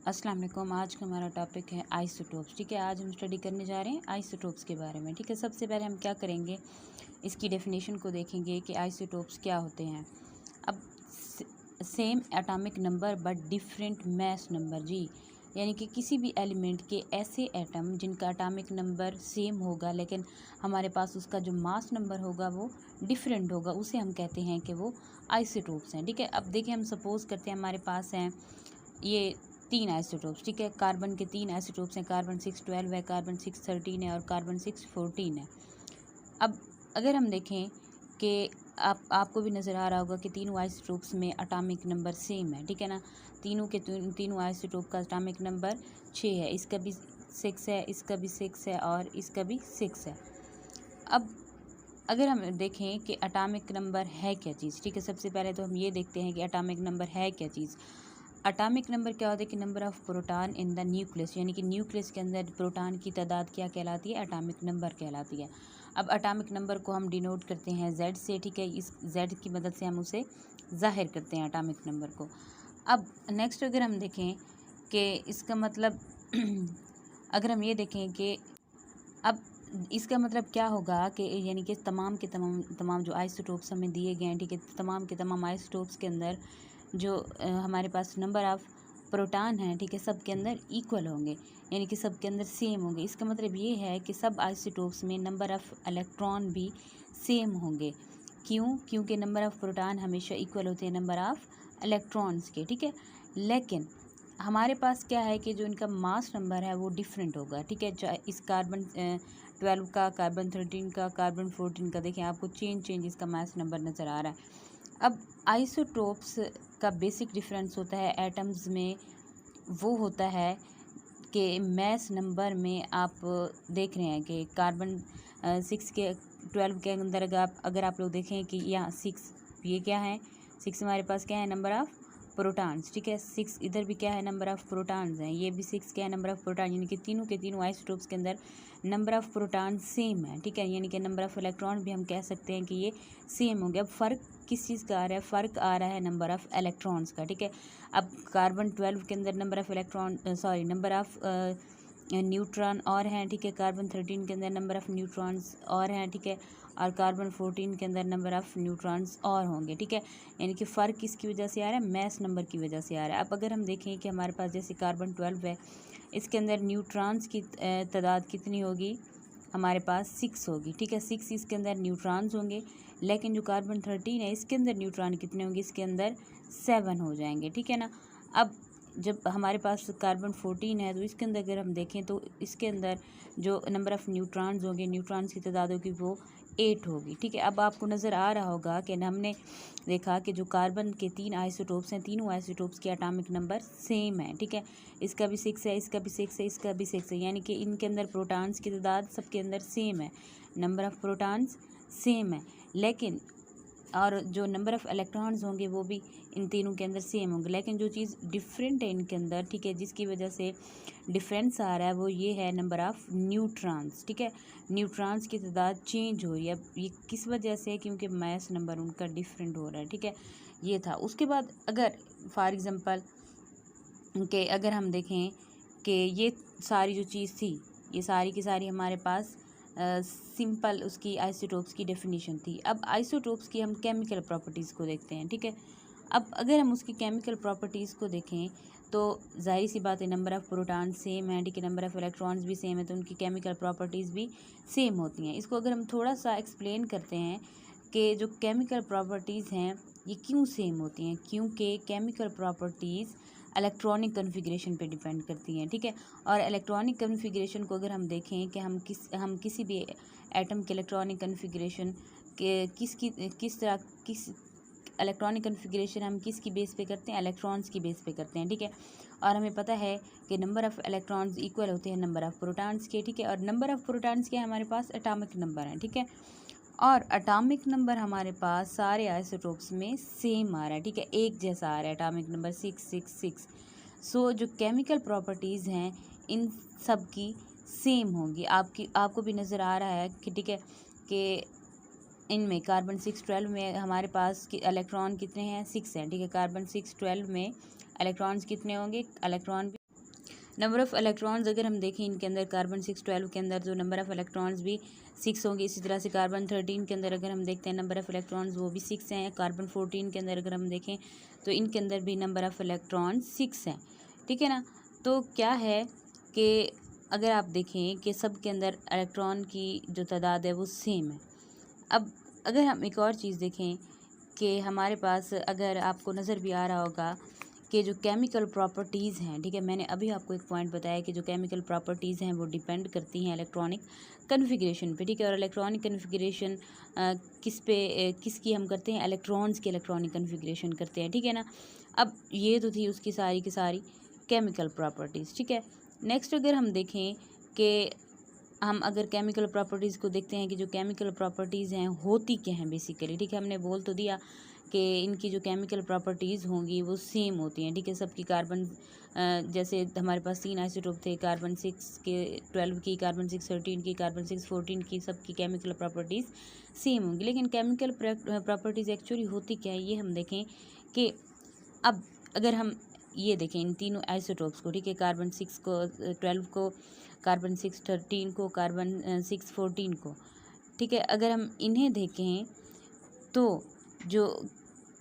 अस्सलाम वालेकुम। आज का हमारा टॉपिक है आइसोटोप्स। ठीक है, आज हम स्टडी करने जा रहे हैं आइसोटोप्स के बारे में। ठीक है, सबसे पहले हम क्या करेंगे, इसकी डेफिनेशन को देखेंगे कि आइसोटोप्स क्या होते हैं। अब same atomic number but different mass number जी, यानी कि किसी भी एलिमेंट के ऐसे एटम जिनका एटॉमिक नंबर सेम होगा लेकिन हमारे पास उसका जो मास नंबर होगा वो डिफरेंट होगा, उसे हम कहते हैं कि वो आइसोटोप्स हैं। ठीक है, अब देखिए हम सपोज करते हैं हमारे पास हैं ये 3 आइसोटोप्स। ठीक है, कार्बन के 3 आइसोटोप्स हैं, कार्बन 612 है, कार्बन 613 है और कार्बन 614 है। अब अगर हम देखें कि आपको भी नज़र आ रहा होगा कि तीनों आइसोटोप्स में एटॉमिक नंबर सेम है। ठीक है ना, तीनों आइसोटोप का एटॉमिक नंबर 6 है, इसका भी 6 है, इसका भी 6 है और इसका भी 6 है। अब अगर हम देखें कि एटॉमिक नंबर है क्या चीज़, ठीक है, सबसे पहले तो हम ये देखते हैं कि एटॉमिक नंबर है क्या चीज़। एटॉमिक नंबर क्या होता है कि number of proton in the nucleus, यानी कि न्यूक्लियस के अंदर प्रोटॉन की तादाद क्या कहलाती है, एटॉमिक नंबर कहलाती है। अब एटॉमिक नंबर को हम डिनोट करते हैं Z से। ठीक है, इस Z की मदद से हम उसे जाहिर करते हैं एटॉमिक नंबर को। अब नेक्स्ट अगर हम देखें कि इसका मतलब अगर हम ये देखें कि अब इसका मतलब क्या होगा कि यानी कि तमाम जो आइसोटोप्स हमें दिए गए हैं, ठीक है, तमाम के तमाम आइसोटोप्स के अंदर जो हमारे पास नंबर ऑफ़ प्रोटॉन हैं, ठीक है, सब के अंदर इक्वल होंगे, यानी कि सब के अंदर सेम होंगे। इसका मतलब ये है कि सब आइसोटोप्स में नंबर ऑफ़ इलेक्ट्रॉन भी सेम होंगे। क्यों? क्योंकि नंबर ऑफ़ प्रोटॉन हमेशा इक्वल होते हैं नंबर ऑफ़ इलेक्ट्रॉन्स के। ठीक है, लेकिन हमारे पास क्या है कि जो इनका मास नंबर है वो डिफरेंट होगा। ठीक है, चाहे इस कार्बन 12 का, कार्बन 13 का, कार्बन 14 का, देखें आपको चेंज इसका मास नंबर नज़र आ रहा है। अब आइसोटोप्स का बेसिक डिफरेंस होता है एटम्स में, वो होता है कि मास नंबर में आप देख रहे हैं कि कार्बन 6 के 12 के अंदर अगर आप लोग देखें कि यहाँ 6 ये क्या है, 6 हमारे पास क्या है, नंबर ऑफ़ प्रोटॉन्स। ठीक है, 6 इधर भी क्या है, नंबर ऑफ़ प्रोटॉन्स हैं, ये भी 6 क्या है, नंबर ऑफ़ प्रोटॉन, यानी कि तीनों के तीनों आइसोटोप्स के अंदर नंबर ऑफ़ प्रोटॉन सेम है। ठीक है, यानी कि नंबर ऑफ़ इलेक्ट्रॉन भी हम कह सकते हैं कि ये सेम होंगे। अब फ़र्क किस चीज़ का आ रहा है, फ़र्क आ रहा है नंबर ऑफ़ इलेक्ट्रॉन्स का। ठीक है, अब कार्बन 12 के अंदर नंबर ऑफ़ न्यूट्रॉन और हैं। ठीक है, कार्बन 13 के अंदर नंबर ऑफ़ न्यूट्रॉन्स और हैं। ठीक है, और कार्बन 14 के अंदर नंबर ऑफ़ न्यूट्रॉन्स और होंगे। ठीक है, यानी कि फ़र्क किसकी वजह से आ रहा है, मैस नंबर की वजह से आ रहा है। अब अगर हम देखें कि हमारे पास जैसे कार्बन 12 है, इसके अंदर न्यूट्रॉन्स की तादाद कितनी होगी, हमारे पास 6 होगी। ठीक है, 6 इसके अंदर न्यूट्रॉन्स होंगे, लेकिन जो कार्बन 13 है इसके अंदर न्यूट्रॉन कितने होंगे, इसके अंदर 7 हो जाएंगे। ठीक है ना, अब जब हमारे पास कार्बन 14 है तो इसके अंदर अगर हम देखें तो इसके अंदर जो नंबर ऑफ़ न्यूट्रॉन्स होंगे, न्यूट्रॉन्स की तादाद होगी वो 8 होगी। ठीक है, अब आपको नज़र आ रहा होगा कि हमने देखा कि जो कार्बन के 3 आइसोटोप्स हैं, तीनों आइसोटोप्स के एटॉमिक नंबर सेम है। ठीक है, इसका भी 6 है, इसका भी 6 है, इसका भी 6 है, यानी कि इनके अंदर प्रोटॉन्स की तादाद सबके अंदर सेम है, नंबर ऑफ़ प्रोटॉन्स सेम है, लेकिन और जो नंबर ऑफ़ इलेक्ट्रॉन्स होंगे वो भी इन तीनों के अंदर सेम होंगे, लेकिन जो चीज़ डिफरेंट है इनके अंदर, ठीक है, जिसकी वजह से डिफरेंस आ रहा है वो ये है नंबर ऑफ़ न्यूट्रॉन्स। ठीक है, न्यूट्रॉन्स की तादाद चेंज हो रही है। अब ये किस वजह से है, क्योंकि मास नंबर उनका डिफरेंट हो रहा है। ठीक है, ये था। उसके बाद अगर फॉर एग्ज़ाम्पल कि अगर हम देखें कि ये सारी जो चीज़ थी, ये सारी की सारी हमारे पास सिंपल उसकी आइसोटोप्स की डेफिनेशन थी। अब आइसोटोप्स की हम केमिकल प्रॉपर्टीज़ को देखते हैं। ठीक है, अब अगर हम उसकी केमिकल प्रॉपर्टीज़ को देखें तो जाहिर सी बात है, नंबर ऑफ़ प्रोटॉन सेम है, ठीक है, नंबर ऑफ़ इलेक्ट्रॉन्स भी सेम है, तो उनकी केमिकल प्रॉपर्टीज़ भी सेम होती हैं। इसको अगर हम थोड़ा सा एक्सप्लेन करते हैं कि जो केमिकल प्रॉपर्टीज़ हैं ये क्यों सेम होती हैं, क्योंकि केमिकल प्रॉपर्टीज़ इलेक्ट्रॉनिक कन्फिग्रेशन पे डिपेंड करती हैं। ठीक है, और इलेक्ट्रॉनिक कन्फिग्रेशन को अगर हम देखें कि हम किसी भी एटम के इलेक्ट्रॉनिक कन्फिग्रेशन के किस इलेक्ट्रॉनिक कन्फिग्रेशन हम किसकी बेस पे करते हैं, इलेक्ट्रॉन्स की बेस पे करते हैं। ठीक है, और हमें पता है कि नंबर ऑफ़ इलेक्ट्रॉन्स इक्वल होते हैं नंबर ऑफ़ प्रोटॉन्स के। ठीक है, और नंबर ऑफ़ प्रोटॉन्स के हमारे पास एटॉमिक नंबर हैं। ठीक है, और एटॉमिक नंबर हमारे पास सारे आइसोटोप्स में सेम आ रहा है। ठीक है, एक जैसा आ रहा है, एटॉमिक नंबर 666। सो जो केमिकल प्रॉपर्टीज़ हैं इन सब की सेम होंगी। आपको भी नज़र आ रहा है कि ठीक है कि इनमें कार्बन 612 में हमारे पास इलेक्ट्रॉन कितने हैं, 6 हैं। ठीक है, कार्बन 612 में इलेक्ट्रॉन्स कितने होंगे, इलेक्ट्रॉन नंबर ऑफ़ इलेक्ट्रॉन्स अगर हम देखें इनके अंदर कार्बन 612 के अंदर तो नंबर ऑफ़ इलेक्ट्रॉन्स भी 6 होंगे। इसी तरह से कार्बन 13 के अंदर अगर हम देखते हैं नंबर ऑफ़ इलेक्ट्रॉन्स वो भी 6 हैं। कार्बन 14 के अंदर अगर हम देखें तो इनके अंदर भी नंबर ऑफ़ इलेक्ट्रॉन्स 6 हैं, ठीक है ना। तो क्या है कि अगर आप देखें कि सब के अंदर इलेक्ट्रॉन की जो तादाद है वो सेम है। अब अगर हम एक और चीज़ देखें कि हमारे पास अगर आपको नज़र भी आ रहा होगा कि जो केमिकल प्रॉपर्टीज़ हैं, ठीक है, मैंने अभी आपको एक पॉइंट बताया कि जो केमिकल प्रॉपर्टीज़ हैं वो डिपेंड करती हैं इलेक्ट्रॉनिक कन्फिग्रेशन पे, ठीक है। और इलेक्ट्रॉनिक कन्फिग्रेशन किसकी हम करते हैं, इलेक्ट्रॉन्स की इलेक्ट्रॉनिक कन्फिग्रेशन करते हैं, ठीक है ना। अब ये तो थी उसकी सारी की सारी केमिकल प्रॉपर्टीज़, ठीक है। नेक्स्ट अगर हम देखें कि हम अगर केमिकल प्रॉपर्टीज़ को देखते हैं कि जो केमिकल प्रॉपर्टीज़ हैं होती क्या हैं बेसिकली, ठीक है। हमने बोल तो दिया कि इनकी जो केमिकल प्रॉपर्टीज़ होंगी वो सेम होती हैं, ठीक है। सबकी कार्बन जैसे हमारे पास 3 आइसोटोप थे, कार्बन 6 के 12 की, कार्बन 6 13 की, कार्बन 6 14 की, सबकी केमिकल प्रॉपर्टीज़ सेम होंगी। लेकिन केमिकल प्रॉपर्टीज़ एक्चुअली होती क्या है ये हम देखें कि अब अगर हम ये देखें इन तीनों आइसोटोप्स को, ठीक है, कार्बन 6 को 12 को, कार्बन 6 13 को, कार्बन 6 14 को, ठीक है। अगर हम इन्हें देखें तो जो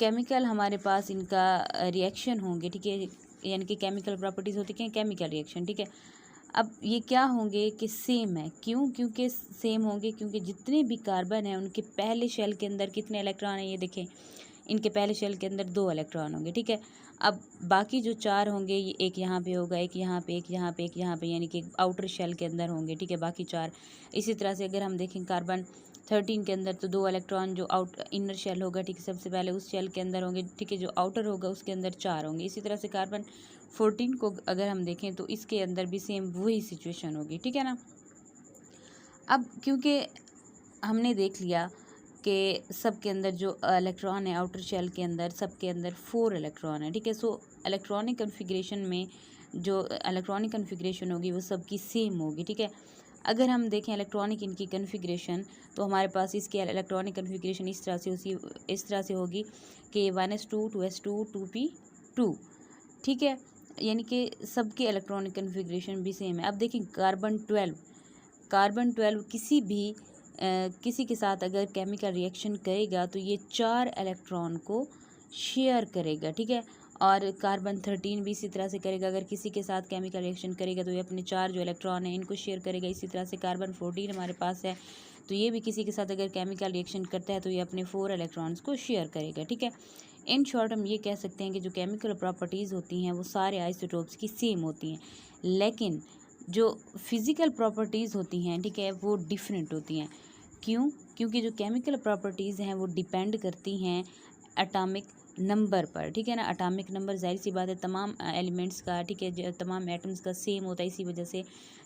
केमिकल हमारे पास इनका रिएक्शन होंगे, ठीक है, यानी कि केमिकल प्रॉपर्टीज़ होती क्या, केमिकल रिएक्शन, ठीक है। अब ये क्या होंगे कि सेम है, क्यों, क्योंकि सेम होंगे क्योंकि जितने भी कार्बन हैं उनके पहले शेल के अंदर कितने इलेक्ट्रॉन हैं, ये देखें इनके पहले शेल के अंदर 2 इलेक्ट्रॉन होंगे, ठीक है। अब बाकी जो 4 होंगे ये एक यहाँ पे होगा, एक यहाँ पे, एक यहाँ पे, एक यहाँ पे, यानी कि आउटर शेल के अंदर होंगे, ठीक है, बाकी 4। इसी तरह से अगर हम देखें कार्बन 13 के अंदर तो 2 इलेक्ट्रॉन जो आउट इनर शेल होगा, ठीक है, सबसे पहले उस शेल के अंदर होंगे, ठीक है, जो आउटर होगा उसके अंदर 4 होंगे। इसी तरह से कार्बन 14 को अगर हम देखें तो इसके अंदर भी सेम वही सिचुएशन होगी, ठीक है ना। अब क्योंकि हमने देख लिया कि सब के अंदर जो इलेक्ट्रॉन है आउटर शेल के अंदर सब के अंदर 4 इलेक्ट्रॉन है, ठीक है। सो इलेक्ट्रॉनिक कन्फिग्रेशन में जो इलेक्ट्रॉनिक कन्फिग्रेशन होगी वो सबकी सेम होगी, ठीक है। अगर हम देखें इलेक्ट्रॉनिक इनकी कन्फिग्रेशन तो हमारे पास इसकी इलेक्ट्रॉनिक कन्फिग्रेशन इस तरह से होगी कि 1s2 2s2 2p2, ठीक है, यानी कि सबके इलेक्ट्रॉनिक कन्फिग्रेशन भी सेम है। अब देखें कार्बन 12 किसी के साथ अगर केमिकल रिएक्शन करेगा तो ये 4 इलेक्ट्रॉन को शेयर करेगा, ठीक है। और कार्बन 13 भी इसी तरह से करेगा, अगर किसी के साथ केमिकल रिएक्शन करेगा तो ये अपने 4 जो इलेक्ट्रॉन हैं इनको शेयर करेगा। इसी तरह से कार्बन 14 हमारे पास है तो ये भी किसी के साथ अगर केमिकल रिएक्शन करता है तो ये अपने 4 इलेक्ट्रॉन्स को शेयर करेगा, ठीक है। इन शॉर्ट हम ये कह सकते हैं कि जो केमिकल प्रॉपर्टीज़ होती हैं वो सारे आइसोटोप्स की सेम होती हैं, लेकिन जो फिज़िकल प्रॉपर्टीज़ होती हैं, ठीक है, वो डिफरेंट होती हैं। क्यों, क्योंकि जो केमिकल प्रॉपर्टीज़ हैं वो डिपेंड करती हैं एटॉमिक नंबर पर, ठीक है ना। एटॉमिक नंबर जाहिर सी बात है तमाम एलिमेंट्स का, ठीक है, तमाम एटम्स का सेम होता है, इसी वजह से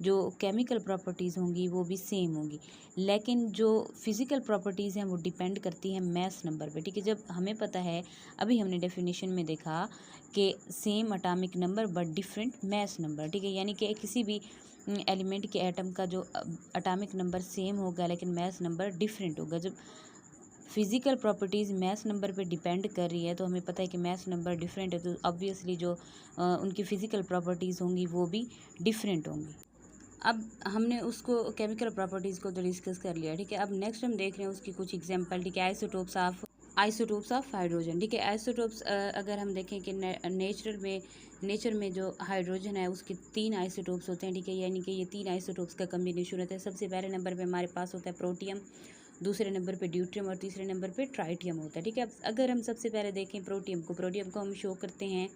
जो केमिकल प्रॉपर्टीज़ होंगी वो भी सेम होंगी। लेकिन जो फिज़िकल प्रॉपर्टीज़ हैं वो डिपेंड करती हैं मैस नंबर पे, ठीक है। जब हमें पता है, अभी हमने डेफिनेशन में देखा कि same atomic number but different mass number, ठीक है, यानी कि किसी भी एलिमेंट के एटम का जो एटॉमिक नंबर सेम होगा लेकिन मैस नंबर डिफरेंट होगा। जब फिज़िकल प्रॉपर्टीज़ मैस नंबर पे डिपेंड कर रही है तो हमें पता है कि मैस नंबर डिफरेंट है तो ऑब्वियसली जो उनकी फ़िज़िकल प्रॉपर्टीज़ होंगी वो भी डिफरेंट होंगी। अब हमने उसको केमिकल प्रॉपर्टीज़ को तो डिस्कस कर लिया, ठीक है। अब नेक्स्ट हम देख रहे हैं उसकी कुछ एग्जांपल, ठीक है। आइसोटोप्स ऑफ हाइड्रोजन, ठीक है। आइसोटोप्स अगर हम देखें कि नेचर में जो हाइड्रोजन है उसके 3 आइसोटोप्स होते हैं, ठीक है, यानी कि ये 3 आइसोटोप्स का कम्बिनेशन होता है। सबसे पहले नंबर पे हमारे पास होता है प्रोटियम, दूसरे नंबर पे ड्यूट्रियम और तीसरे नंबर पे ट्राइटियम होता है, ठीक है। अब अगर हम सबसे पहले देखें प्रोटियम को हम शो करते हैं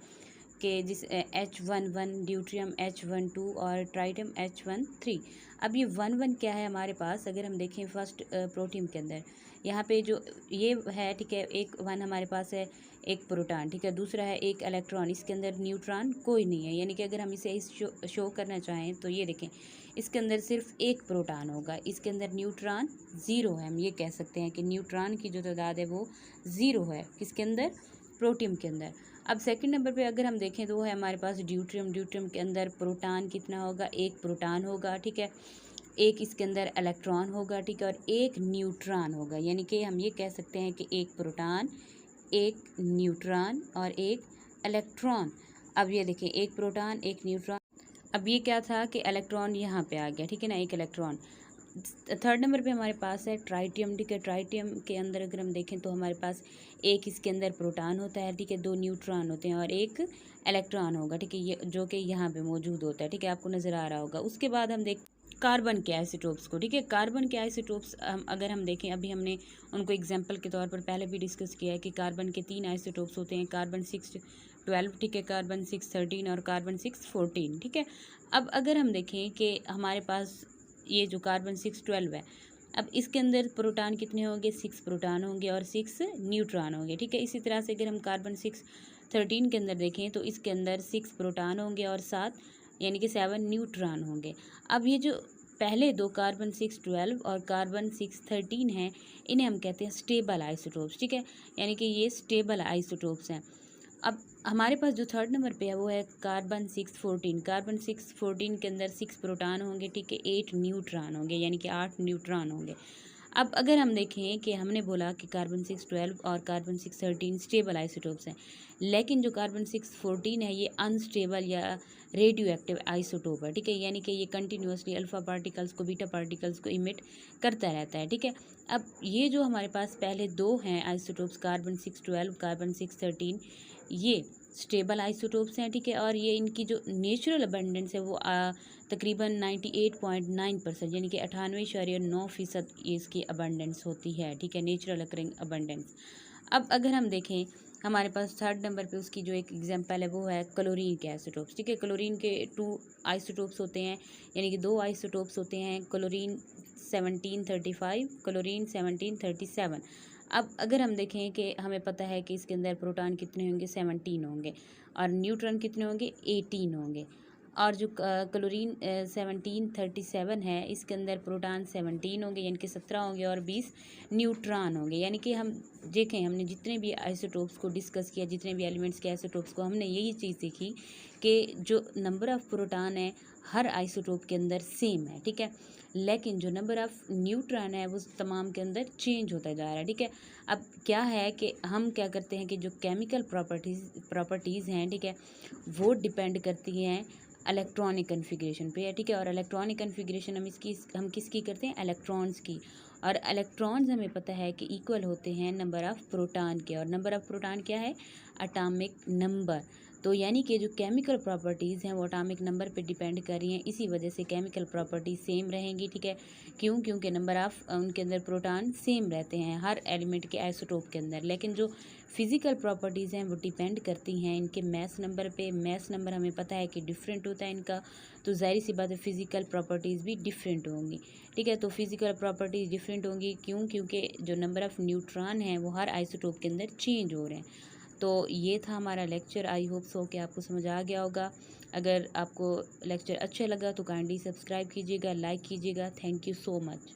कि जिस H11 ड्यूट्रियम H12 और ट्राइटियम H13। अब ये 1 क्या है हमारे पास, अगर हम देखें फर्स्ट प्रोटियम के अंदर यहाँ पे जो ये है, ठीक है, एक 1 हमारे पास है, एक प्रोटॉन, ठीक है, दूसरा है एक इलेक्ट्रॉन, इसके अंदर न्यूट्रॉन कोई नहीं है, यानी कि अगर हम इसे शो करना चाहें तो ये देखें इसके अंदर सिर्फ एक प्रोटॉन होगा, इसके अंदर न्यूट्रॉन 0 है। हम ये कह सकते हैं कि न्यूट्रॉन की जो तादाद है वो 0 है, किसके अंदर, प्रोटियम के अंदर। अब सेकंड नंबर पे अगर हम देखें तो वो है हमारे पास ड्यूट्रियम के अंदर प्रोटॉन कितना होगा, एक प्रोटॉन होगा, ठीक है, एक इसके अंदर इलेक्ट्रॉन होगा, ठीक है, और एक न्यूट्रॉन होगा, यानी कि हम ये कह सकते हैं कि एक प्रोटॉन, एक न्यूट्रॉन और एक इलेक्ट्रॉन। अब ये देखें एक प्रोटॉन एक न्यूट्रॉन अब ये क्या था कि इलेक्ट्रॉन यहाँ पे आ गया, ठीक है ना, एक इलेक्ट्रॉन। थर्ड नंबर पे हमारे पास है ट्राइटियम, ठीक है। ट्राइटियम के अंदर अगर हम देखें तो हमारे पास एक इसके अंदर प्रोटॉन होता है, ठीक है, 2 न्यूट्रॉन होते हैं और एक इलेक्ट्रॉन होगा, ठीक है, ये जो कि यहाँ पे मौजूद होता है, ठीक है, आपको नज़र आ रहा होगा। उसके बाद हम देख कार्बन के आइसोटोप्स को, ठीक है। कार्बन के आइसोटोप्स अगर हम देखें, अभी हमने उनको एग्जाम्पल के तौर पर पहले भी डिस्कस किया है कि कार्बन के 3 आइसोटोप्स होते हैं, कार्बन 612, ठीक है, कार्बन 613 और कार्बन 614, ठीक है। अब अगर हम देखें कि हमारे पास ये जो कार्बन 612 है, अब इसके अंदर प्रोटॉन कितने होंगे, 6 प्रोटॉन होंगे और 6 न्यूट्रॉन होंगे, ठीक है। इसी तरह से अगर हम कार्बन 613 के अंदर देखें तो इसके अंदर 6 प्रोटॉन होंगे और 7 यानी कि 7 न्यूट्रॉन होंगे। अब ये जो पहले दो कार्बन 612 और कार्बन 613 हैं, इन्हें हम कहते हैं स्टेबल आइसोटोप्स, ठीक है, यानी कि ये स्टेबल आइसोटोप्स हैं। अब हमारे पास जो थर्ड नंबर पे है वो है कार्बन 614। कार्बन 614 के अंदर 6 प्रोटॉन होंगे, ठीक है, 8 न्यूट्रॉन होंगे, यानी कि 8 न्यूट्रॉन होंगे। अब अगर हम देखें कि हमने बोला कि कार्बन 612 और कार्बन 613 स्टेबल आइसोटोप्स हैं, लेकिन जो कार्बन 614 है ये अनस्टेबल या रेडियो एक्टिव आइसोटोप है, ठीक है, यानी कि ये कंटिन्यूसली अल्फा पार्टिकल्स को, बीटा पार्टिकल्स को इमिट करता रहता है, ठीक है। अब ये जो हमारे पास पहले दो हैं आइसोटोप्स, कार्बन 612, कार्बन 613, ये स्टेबल आइसोटोप्स हैं, ठीक है, और ये इनकी जो नेचुरल अबंडेंस है वो तकरीबन 98.9% यानी कि 98.9% ये इसकी अबंडेंस होती है, ठीक है, नेचुरल अकरिंग अबंडेंस। अब अगर हम देखें हमारे पास थर्ड नंबर पे उसकी जो एक एग्जांपल है वो है क्लोरीन के आइसोटोप्स, ठीक है। क्लोरीन के 2 आइसोटोप्स होते हैं, यानी कि 2 आइसोटोप्स होते हैं, क्लोरीन 1735, क्लोरीन 1737। अब अगर हम देखें कि हमें पता है कि इसके अंदर प्रोटॉन कितने होंगे, 17 होंगे और न्यूट्रॉन कितने होंगे, 18 होंगे। और जो क्लोरीन 1737 है, इसके अंदर प्रोटॉन 17 होंगे यानी कि 17 होंगे और 20 न्यूट्रॉन होंगे। यानी कि हम देखें, हमने जितने भी आइसोटोप्स को डिस्कस किया, जितने भी एलिमेंट्स के आइसोटोप्स को, हमने यही चीज़ सीखी कि जो नंबर ऑफ़ प्रोटॉन है हर आइसोटोप के अंदर सेम है, ठीक है, लेकिन जो नंबर ऑफ़ न्यूट्रॉन है वो तमाम के अंदर चेंज होता जा रहा है, ठीक है। अब क्या है कि हम क्या करते हैं कि जो केमिकल प्रॉपर्टीज़ हैं, ठीक है, वो डिपेंड करती हैं इलेक्ट्रॉनिक कन्फिग्रेशन पे है, ठीक है। और इलेक्ट्रॉनिक कन्फिग्रेशन हम किसकी करते हैं, इलेक्ट्रॉन्स की। और इलेक्ट्रॉन्स हमें पता है कि इक्वल होते हैं नंबर ऑफ़ प्रोटॉन के, और नंबर ऑफ़ प्रोटॉन क्या है, एटॉमिक नंबर। तो यानी कि जो केमिकल प्रॉपर्टीज़ हैं वो एटॉमिक नंबर पे डिपेंड कर रही हैं, इसी वजह से केमिकल प्रॉपर्टीज सेम रहेंगी, ठीक है। क्योंकि नंबर ऑफ़ उनके अंदर प्रोटॉन सेम रहते हैं हर एलिमेंट के आइसोटोप के अंदर, लेकिन जो फिज़िकल प्रॉपर्टीज़ हैं वो डिपेंड करती हैं इनके मैस नंबर पे। मैस नंबर हमें पता है कि डिफरेंट होता है इनका, तो ज़ाहिर सी बात है फ़िज़िकल प्रॉपर्टीज़ भी डिफरेंट होंगी, ठीक है। तो फिज़िकल प्रॉपर्टीज़ डिफरेंट होंगी क्योंकि जो नंबर ऑफ़ न्यूट्रॉन हैं वो हर आइसोटोप के अंदर चेंज हो रहे हैं। तो ये था हमारा लेक्चर। आई होप सो कि आपको समझ आ गया होगा। अगर आपको लेक्चर अच्छा लगा तो काइंडली सब्सक्राइब कीजिएगा, लाइक कीजिएगा। Thank you so much.